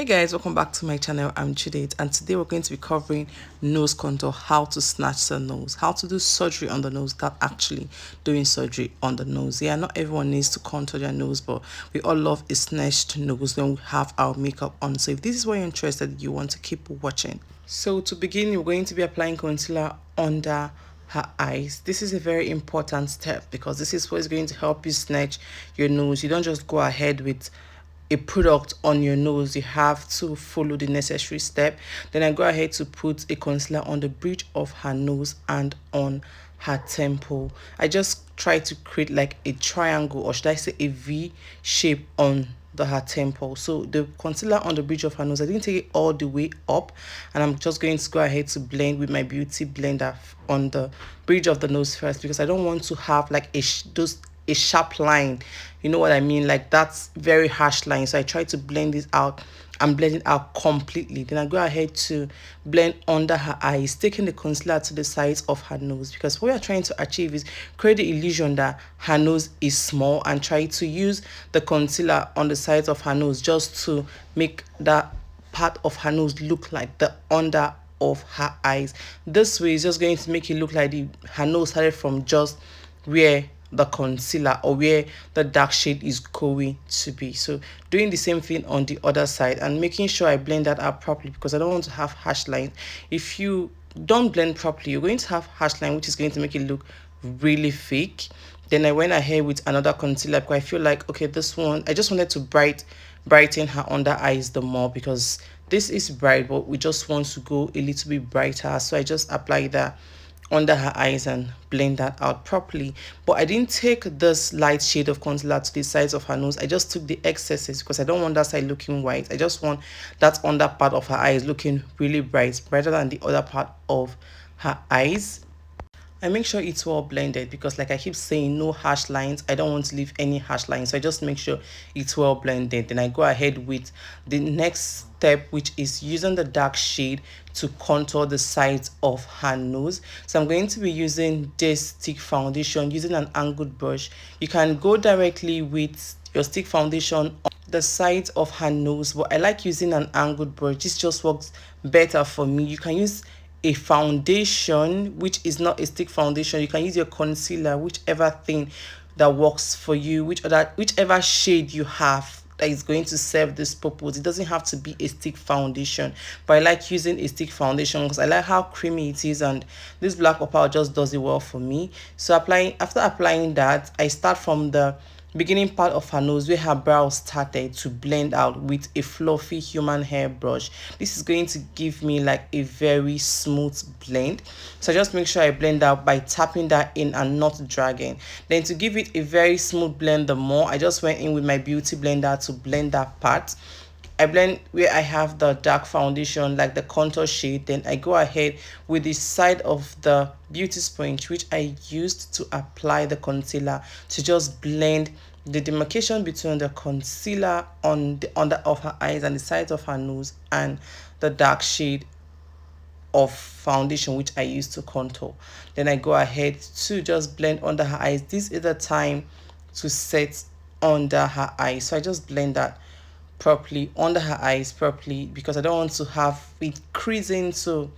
Hey guys, welcome back to my channel. I'm Judith, and today we're going to be covering nose contour, how to snatch the nose, how to do surgery on the nose without actually doing surgery on the nose. Yeah, not everyone needs to contour their nose, but we all love a snatched nose when we have our makeup on. So if this is what you're interested, you want to keep watching. So to begin, we're going to be applying concealer under her eyes. This is a very important step because this is what is going to help you snatch your nose. You don't just go ahead with a product on your nose. You have to follow the necessary step. Then I go ahead to put a concealer on the bridge of her nose and on her temple. I just try to create like a triangle, or should I say a V shape on her temple. So the concealer on the bridge of her nose, I didn't take it all the way up, and I'm just going to go ahead to blend with my beauty blender on the bridge of the nose first, because I don't want to have like a sharp line, you know what I mean, like that's very harsh line. So I try to blend this out and blend it out completely. Then I go ahead to blend under her eyes, taking the concealer to the sides of her nose, because what we are trying to achieve is create the illusion that her nose is small, and try to use the concealer on the sides of her nose just to make that part of her nose look like the under of her eyes. This way is just going to make it look like her nose started from just where the concealer or where the dark shade is going to be. So doing the same thing on the other side and making sure I blend that out properly, because I don't want to have harsh lines. If you don't blend properly, you're going to have harsh line, which is going to make it look really fake. Then I went ahead with another concealer because I feel like, okay, this one, I just wanted to brighten her under eyes the more, because this is bright, but we just want to go a little bit brighter. So I just applied that under her eyes and blend that out properly. But I didn't take this light shade of concealer to the sides of her nose. I just took the excesses because I don't want that side looking white. I just want that under part of her eyes looking really brighter than the other part of her eyes. I make sure it's well blended because, like I keep saying, no harsh lines. I don't want to leave any harsh lines. So I just make sure it's well blended. Then I go ahead with the next step, which is using the dark shade to contour the sides of her nose. So I'm going to be using this stick foundation using an angled brush. You can go directly with your stick foundation on the sides of her nose, but I like using an angled brush. This just works better for me. You can use a foundation which is not a stick foundation. You can use your concealer, whichever thing that works for you, whichever shade you have that is going to serve this purpose. It doesn't have to be a stick foundation, but I like using a stick foundation because I like how creamy it is, and this black opal just does it well for me. So after applying that, I start from the beginning part of her nose where her brow started to blend out with a fluffy human hair brush. This is going to give me like a very smooth blend. So just make sure I blend out by tapping that in and not dragging. Then to give it a very smooth blend the more, I just went in with my beauty blender to blend that part. I blend where I have the dark foundation, like the contour shade. Then I go ahead with the side of the beauty sponge, which I used to apply the concealer, to just blend the demarcation between the concealer on the under of her eyes and the sides of her nose and the dark shade of foundation which I used to contour. Then I go ahead to just blend under her eyes. This is the time to set under her eyes. So I just blend that properly under her eyes properly because I don't want to have it creasing. So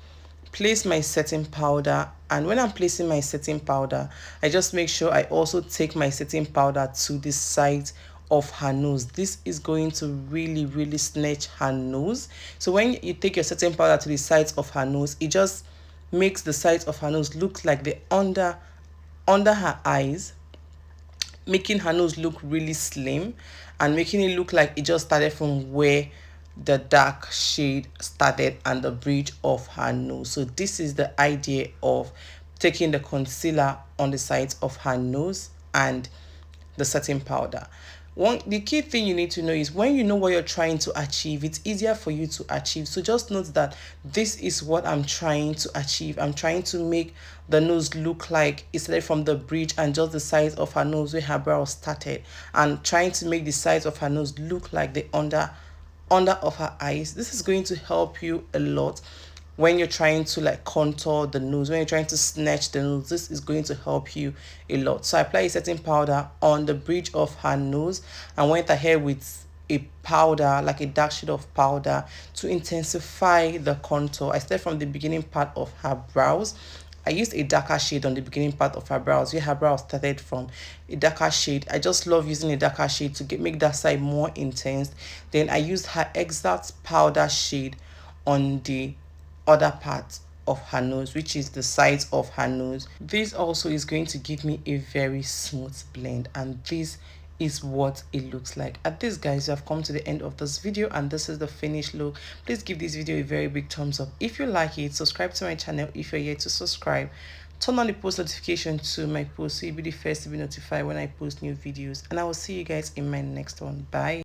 place my setting powder, and when I'm placing my setting powder, I just make sure I also take my setting powder to the side of her nose. This is going to really snatch her nose. So when you take your setting powder to the sides of her nose, it just makes the sides of her nose look like the under her eyes, making her nose look really slim and making it look like it just started from where the dark shade started and the bridge of her nose. So this is the idea of taking the concealer on the sides of her nose and the setting powder. The key thing you need to know is when you know what you're trying to achieve, it's easier for you to achieve. So just note that this is what I'm trying to achieve. I'm trying to make the nose look like it started from the bridge and just the sides of her nose where her brow started, and trying to make the sides of her nose look like the under of her eyes. This is going to help you a lot when you're trying to like contour the nose, when you're trying to snatch the nose. This is going to help you a lot. So I apply a setting powder on the bridge of her nose and went ahead with a powder, like a dark shade of powder, to intensify the contour. I started from the beginning part of her brows. I used a darker shade on the beginning part of her brows, where her brows started from. A darker shade. I just love using a darker shade to make that side more intense. Then I used her exact powder shade on the other part of her nose, which is the sides of her nose. This also is going to give me a very smooth blend, and this is what it looks like. At this, guys, you have come to the end of this video, and this is the finished look. Please give this video a very big thumbs up if you like it. Subscribe to my channel if you're yet to subscribe. Turn on the post notification to my post so you'll be the first to be notified when I post new videos, and I will see you guys in my next one. Bye.